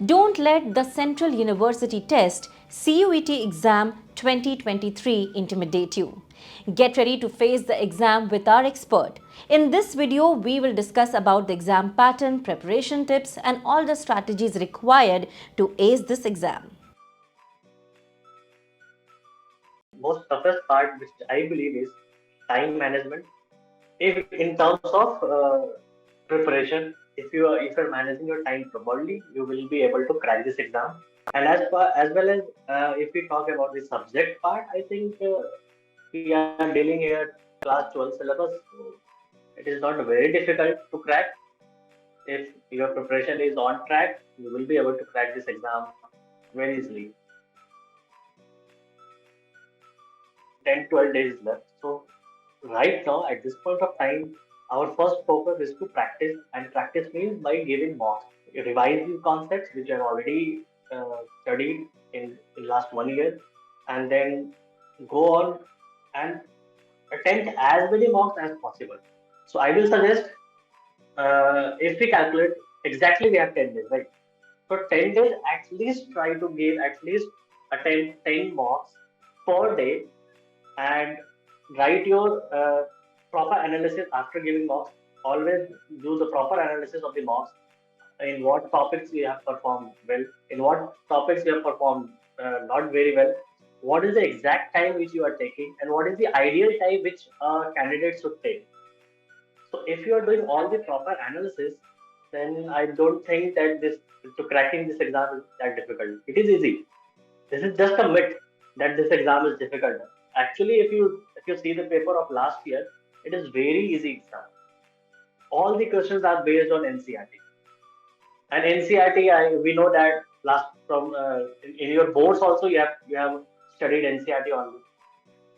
Don't let the Central University Test CUET Exam 2023 intimidate you. Get ready to face the exam with our expert. In this video, we will discuss about the exam pattern, preparation tips and all the strategies required to ace this exam. Most toughest part, which I believe, is time management. If in terms of preparation, if you're managing your time properly, you will be able to crack this exam. And as well as if we talk about the subject part, I think we are dealing here class 12 syllabus, so it is not very difficult to crack. If your preparation is on track, you will be able to crack this exam very easily. 10-12 days left. So right now, at this point of time, our first focus is to practice, and practice means by giving mocks. You revise the concepts which you have already studied in last 1 year, and then go on and attempt as many mocks as possible. So I will suggest, if we calculate exactly, we have 10 days, right? So 10 days, at least try to give at least attempt 10 mocks per day, and write your proper analysis after giving mocks. Always do the proper analysis of the mocks. In what topics you have performed well, in what topics you have performed not very well, what is the exact time which you are taking, and what is the ideal time which a candidate should take. So if you are doing all the proper analysis, then I don't think that this to cracking this exam is that difficult. It is easy. This is just a myth that this exam is difficult. Actually, if you see the paper of last year, it is very easy exam. All the questions are based on NCRT. And NCRT, we know that last from in your boards also you have studied NCRT only.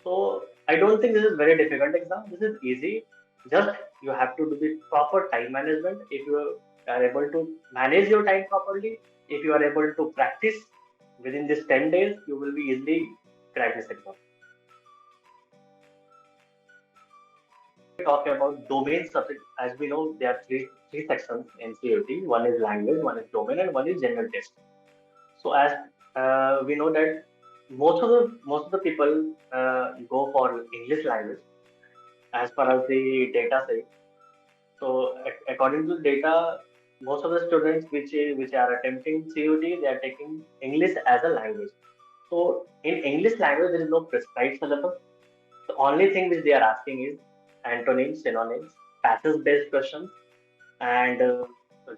So I don't think this is very difficult exam. This is easy. Just you have to do the proper time management. If you are able to manage your time properly, if you are able to practice within this 10 days, you will be easily crack this exam. Talk about domain subject. As we know, there are three sections in CUET. One is language, one is domain, and one is general test. So as we know that most of the people go for English language as per as the data say. So according to data, most of the students which are attempting CUET, they are taking English as a language. So in English language, there is no prescribed syllabus. The only thing which they are asking is antonyms, synonyms, passage-based questions, and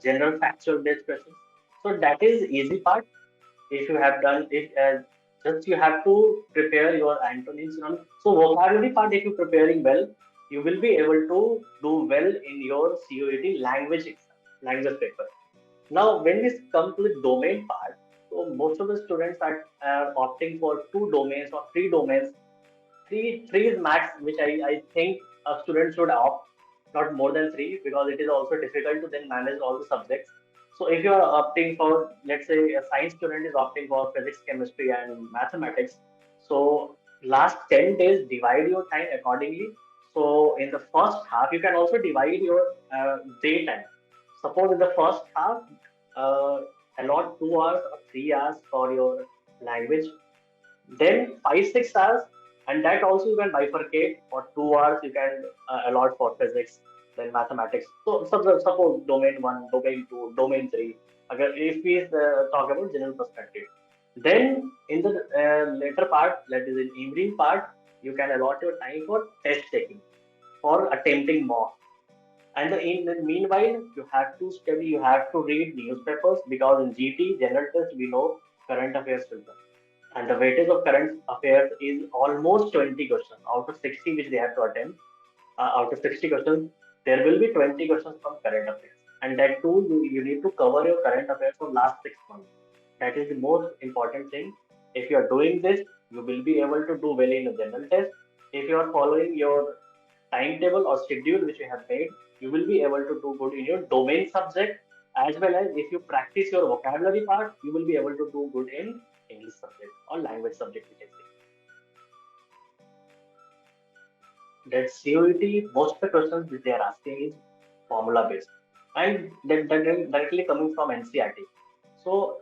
general factual-based questions. So that is easy part. If you have done it, just you have to prepare your antonyms, synonyms. So vocabulary part, if you're preparing well, you will be able to do well in your CUET language exam, language paper. Now, when we come to the domain part, so most of the students are opting for two domains or three domains. Three is max, which I think a student should opt, not more than three, because it is also difficult to then manage all the subjects. So if you are opting for, let's say, a science student is opting for physics, chemistry, and mathematics. So last 10 days, divide your time accordingly. So in the first half, you can also divide your day time. Suppose in the first half, uh, allot 2 hours or 3 hours for your language, then 5-6 hours, and that also you can bifurcate. For 2 hours you can allot for physics, then mathematics. So suppose domain one, domain two, domain three. Again, if we talk about general perspective, then in the later part, that is in evening part, you can allot your time for test taking or attempting mock. And in the meanwhile, you have to study, you have to read newspapers, because in GT general test we know current affairs will come, and the weightage of current affairs is almost 20 questions out of 60 which they have to attempt. Out of 60 questions, there will be 20 questions from current affairs, and that too you need to cover your current affairs for last 6 months. That is the most important thing. If you are doing this, you will be able to do well in the general test. If you are following your timetable or schedule which you have made, you will be able to do good in your domain subject, as well as if you practice your vocabulary part, you will be able to do good in English subject or language subject, we can say. That COET, most of the questions which they are asking is formula based, and that directly coming from NCRT. So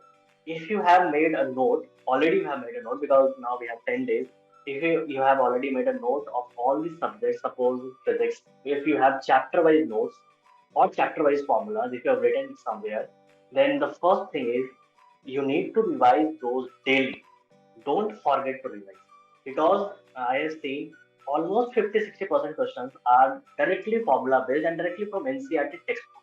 if you have made a note, already you have made a note because now we have 10 days. If you have already made a note of all the subjects, suppose physics, if you have chapter wise notes or chapter wise formulas, if you have written it somewhere, then the first thing is you need to revise those daily. Don't forget to revise because I have seen almost 50-60% questions are directly formula based and directly from NCERT textbook.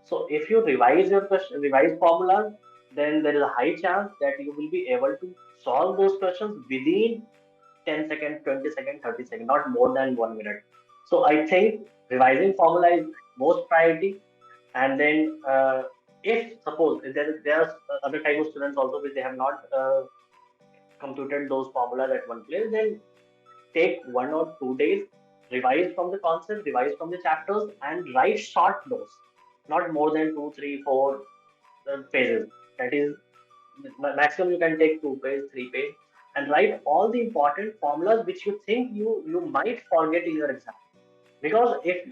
So if you revise your question, revise formulas, then there is a high chance that you will be able to solve those questions within 10 seconds, 20 seconds, 30 seconds, not more than 1 minute. So I think revising formula is most priority. And then if suppose there are other type of students also which they have not computed those formulas at one place, then take 1 or 2 days, revise from the concept, revise from the chapters, and write short notes, not more than two, three, four pages. That is maximum you can take 2 pages, 3 pages, and write all the important formulas which you think you might forget in your exam. Because if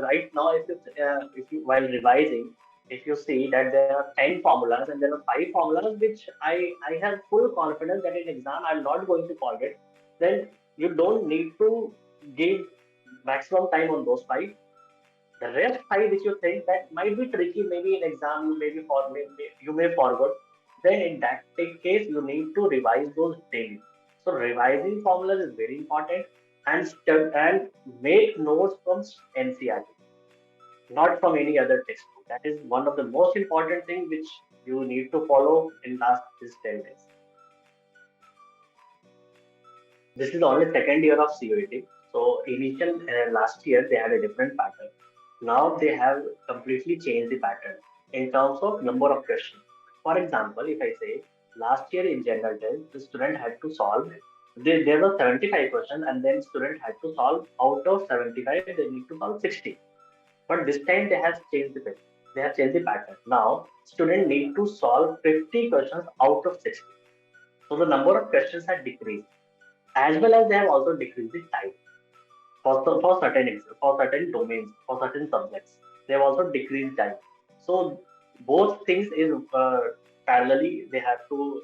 right now if you while revising, if you see that there are 10 formulas and there are 5 formulas which I have full confidence that in exam I'm not going to forget, then you don't need to give maximum time on those 5. The rest 5 which you think that might be tricky, maybe in exam you maybe you may forget, then in that case you need to revise those daily. So revising formulas is very important, and and make notes from NCERT, not from any other textbook. That is one of the most important things which you need to follow in last this 10 days. This is only second year of CUET. So initial last year they had a different pattern. Now they have completely changed the pattern in terms of number of questions. For example, if I say last year in general test, the student had to solve. There were 75 questions, and then student had to solve out of 75. They need to solve 60. But this time they have changed the pattern. They have changed the pattern. Now student need to solve 50 questions out of 60. So the number of questions had decreased, as well as they have also decreased the time for certain domains, for certain subjects. They have also decreased time. So both things is parallelly they have to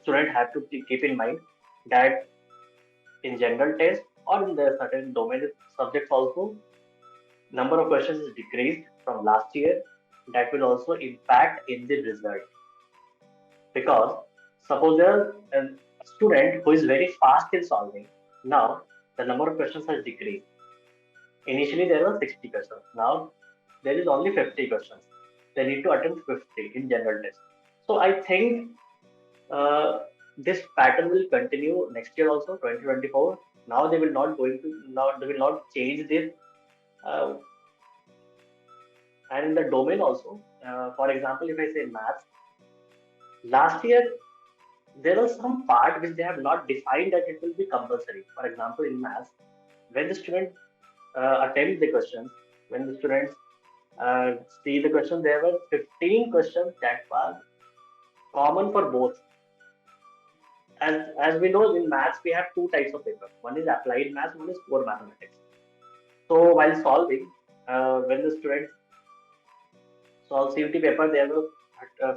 student have to keep in mind that in general test or in the certain domain subjects also number of questions is decreased from last year. That will also impact in the result because suppose there is a student who is very fast in solving. Now the number of questions has decreased. Initially, there were 60 questions. Now, there is only 50 questions. They need to attempt 50 in general test. So, I think this pattern will continue next year also, 2024. Now, they will not change this. Uh, and in the domain also, for example, if I say maths, last year there was some part which they have not defined that it will be compulsory. For example, in maths, when the student attempt the questions, when the students see the question, there were 15 questions that were common for both. As we know in maths, we have two types of paper. One is applied maths, one is core mathematics. So while solving, when the students solve CUT paper, there were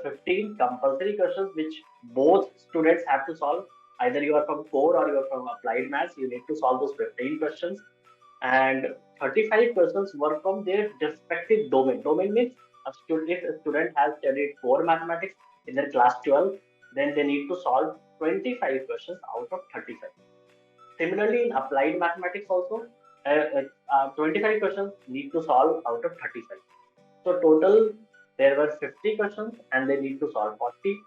15 compulsory questions which both students have to solve. Either you are from core or you are from applied maths, you need to solve those 15 questions. And 35 questions were from their respective domain. Domain means if a student has studied core mathematics in their class 12, then they need to solve 25 questions out of 35. Similarly, in applied mathematics also, 25 questions need to solve out of 35. So total, there were 50 questions and they need to solve 40.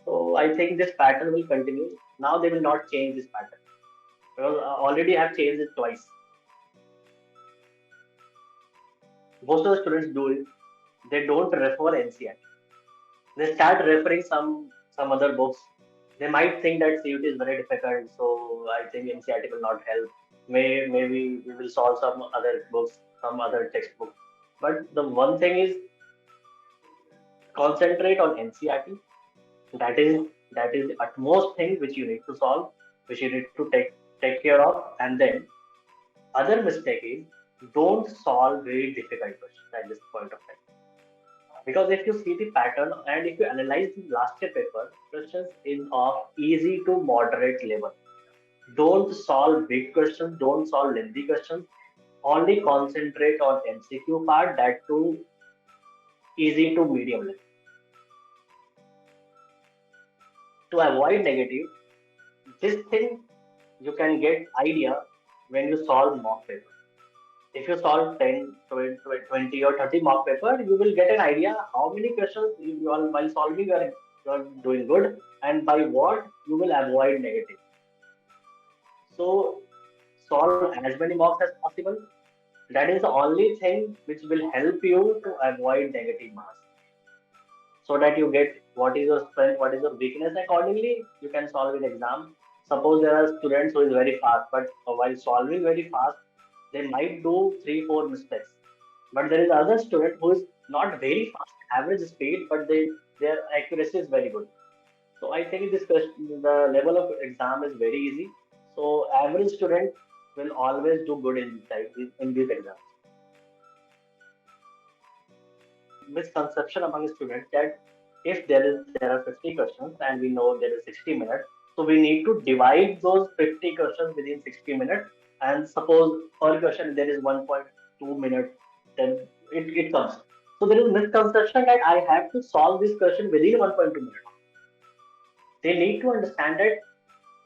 So I think this pattern will continue. Now they will not change this pattern because already have changed it twice. Most of the students do is they don't refer NCERT. They start referring some other books. They might think that CUT is very difficult, so I think NCERT will not help. Maybe we will solve some other books, some other textbook. But the one thing is concentrate on NCERT. That is the utmost thing which you need to solve, which you need to take care of, and then other mistake is don't solve very difficult questions at this point of time. Because if you see the pattern and if you analyze the last year paper, questions is of easy to moderate level. Don't solve big questions, don't solve lengthy questions, only concentrate on MCQ part, that too easy to medium level. To avoid negative, this thing you can get idea when you solve mock paper. If you solve 10, 20 or 30 mock paper, you will get an idea how many questions you are while solving you are doing good and by what you will avoid negative. So solve as many mocks as possible. That is the only thing which will help you to avoid negative marks. So that you get what is your strength, what is your weakness. Accordingly, you can solve an exam. Suppose there are students who is very fast, but while solving very fast, they might do 3, 4 mistakes. But there is other student who is not very fast, average speed, but their accuracy is very good. So I think this question, the level of exam is very easy. So average student will always do good in these exams. Misconception among students that if there are 50 questions and we know there is 60 minutes, so we need to divide those 50 questions within 60 minutes. And suppose per question there is 1.2 minutes, then it comes. So there is misconception that I have to solve this question within 1.2 minutes. They need to understand that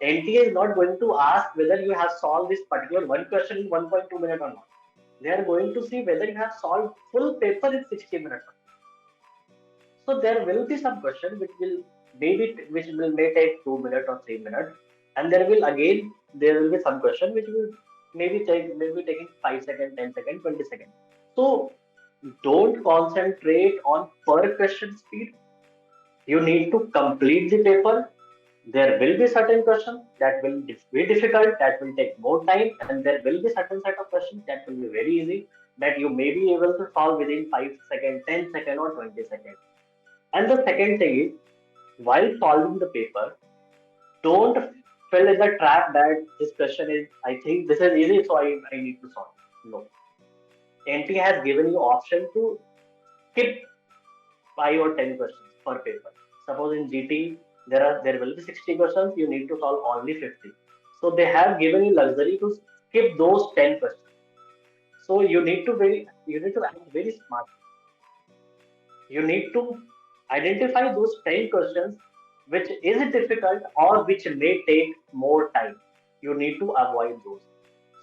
NTA is not going to ask whether you have solved this particular one question in 1.2 minutes or not. They are going to see whether you have solved full paper in 60 minutes. So there will be some question which will may take 2 minutes or 3 minutes, and there will be some question which will maybe taking 5 seconds, 10 seconds, 20 seconds. So don't concentrate on per question speed. You need to complete the paper. There will be certain questions that will be difficult, that will take more time, and there will be certain set of questions that will be very easy that you may be able to solve within 5 seconds, 10 seconds, or 20 seconds. And the second thing is, while solving the paper, don't fall in the trap that this question is, I think this is easy, so I need to solve. No. NT has given you option to skip 5 or 10 questions per paper. Suppose in GT there will be 60 questions, you need to solve only 50. So they have given you luxury to skip those 10 questions. So you need to act very smart. You need to identify those 10 questions which is difficult or which may take more time. You need to avoid those.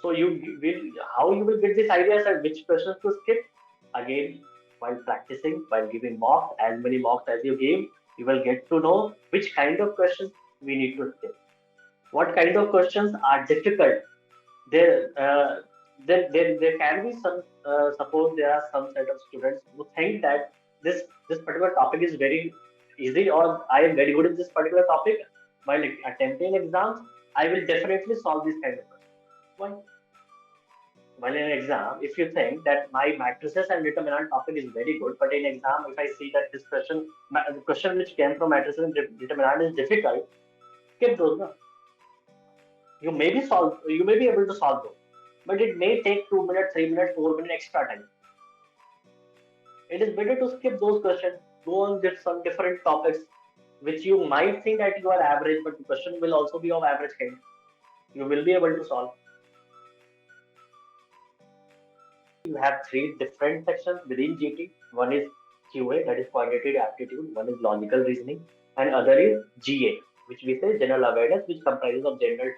So how you will get this idea and which questions to skip? Again, while practicing, while giving mocks, as many mocks as you give, you will get to know which kind of questions we need to skip. What kind of questions are difficult? There, there can be some. Suppose there are some set of students who think that this particular topic is very easy, or I am very good in this particular topic. While attempting exams, I will definitely solve this kind of question. Why? While in an exam, if you think that my matrices and determinant topic is very good, but in exam, if I see that this the question which came from matrices and determinant is difficult, skip those. No? You may be able to solve those, but it may take 2 minutes, 3 minutes, 4 minutes extra time. It is better to skip those questions, go on some different topics, which you might think that you are average, but the question will also be of average kind. You will be able to solve. You have three different sections within GT. One is QA, that is quantitative aptitude. One is logical reasoning, and other is GA, which we say general awareness, which comprises of general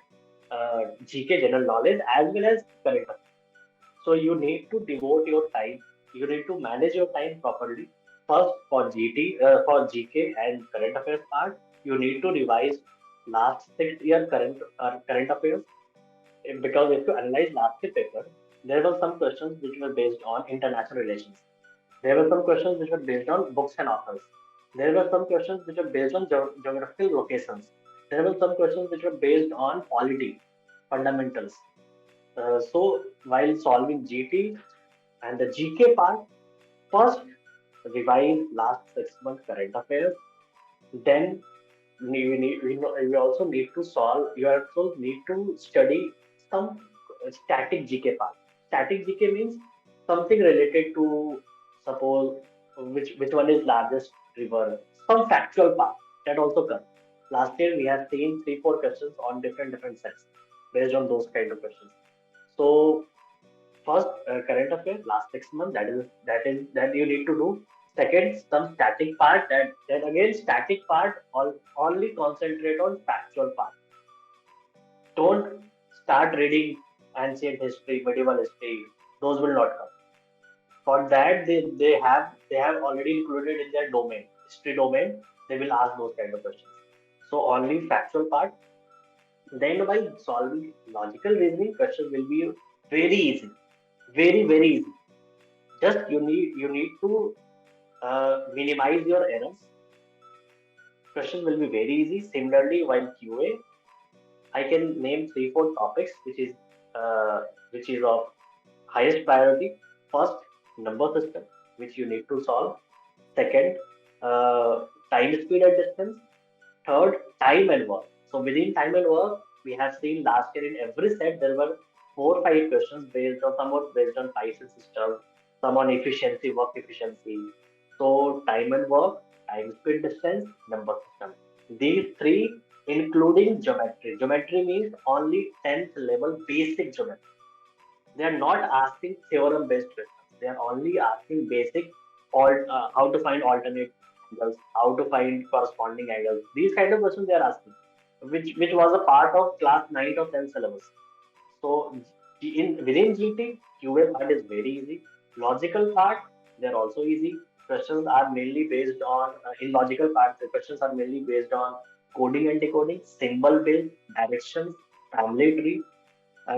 GK, general knowledge, as well as current affairs. So you need to devote your time. You need to manage your time properly. First, for for GK and current affairs part, you need to revise last 6 year current affairs, because if you analyze last year paper, there were some questions which were based on international relations. There were some questions which were based on books and authors. There were some questions which were based on geographical locations. There were some questions which were based on polity, fundamentals. So while solving GT and the GK part, first revise last 6 months current affairs. Then we also need to solve. You also need to study some static GK part. Static GK means something related to, suppose, which one is largest river? Some factual part that also comes. Last year we have seen 3 4 questions on different sets based on those kind of questions. So first, current affair last 6 months. That you need to do. Second, some static part. That again static part. Only concentrate on factual part. Don't start reading ancient history, medieval history. Those will not come. For that, they have already included in their domain, history domain. They will ask those kind of questions. So only factual part. Then while solving logical reasoning, questions will be very easy, very easy. Just you need to minimize your errors. Questions will be very easy. Similarly, while QA, I can name 3 4 topics uh, which is of highest priority. First, number system, which you need to solve. Second, time, speed, and distance. Third, time and work. So within time and work, we have seen last year in every set there were 4 5 questions based on somewhat based on Tyson system, some on efficiency, work efficiency. So time and work, time, speed, distance, number system. These three, including geometry. Geometry means only 10th level basic geometry. They are not asking theorem based questions. They are only asking basic how to find alternate angles, how to find corresponding angles. These kind of questions they are asking, which was a part of class 9 or 10 syllabus. So in within GT, QA part is very easy. Logical part, they're also easy. Questions are mainly based on in logical part, the questions are mainly based on coding and decoding, symbol based, directions, family tree,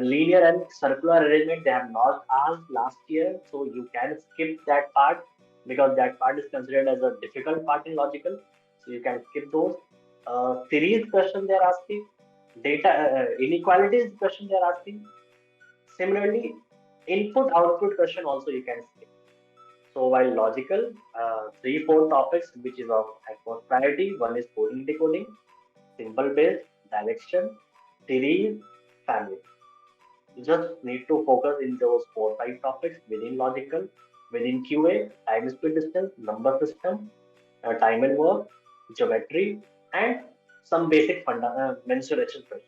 linear and circular arrangement they have not asked last year, so you can skip that part because that part is considered as a difficult part in logical. So you can skip those. Series question they are asking, data inequalities question they are asking. Similarly, input output question also you can skip. So while logical, 3 4 topics which is of utmost priority. One is coding decoding, symbol based, direction, series, family. You just need to focus in those 4 5 topics within logical, within QA, time, speed, distance, number system, time and work, geometry, and some basic mensuration questions.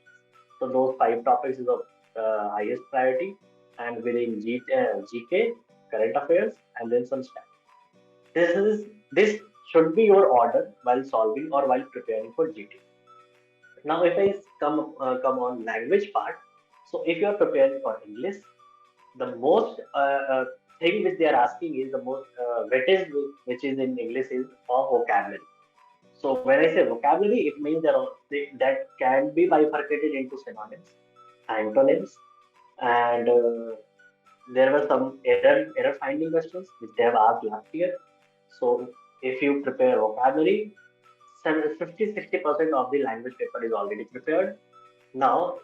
So those 5 topics is of highest priority, and within GK, current affairs, and then some stats. This should be your order while solving or while preparing for GT. Now, if I come on language part, so if you are preparing for English, the most thing which they are asking is the most weightage which is in English is of vocabulary. So when I say vocabulary, it means that can be bifurcated into synonyms, antonyms, and there were some error finding questions which they have asked last year. So if you prepare vocabulary, 50 60% of the language paper is already prepared. Now,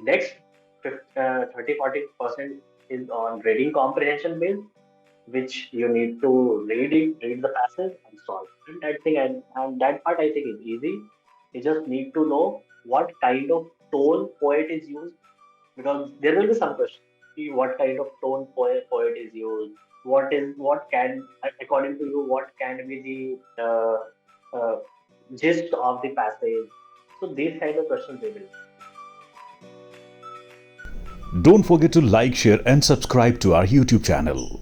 next 30 40% is on reading comprehension based, which you need to read the passage and solve. And that part I think is easy. You just need to know what kind of tone poet is used, because there will be some questions. See what kind of tone poet is used. What can, according to you, what can be the gist of the passage. So these kind of questions they will. Don't forget to like, share, and subscribe to our YouTube channel.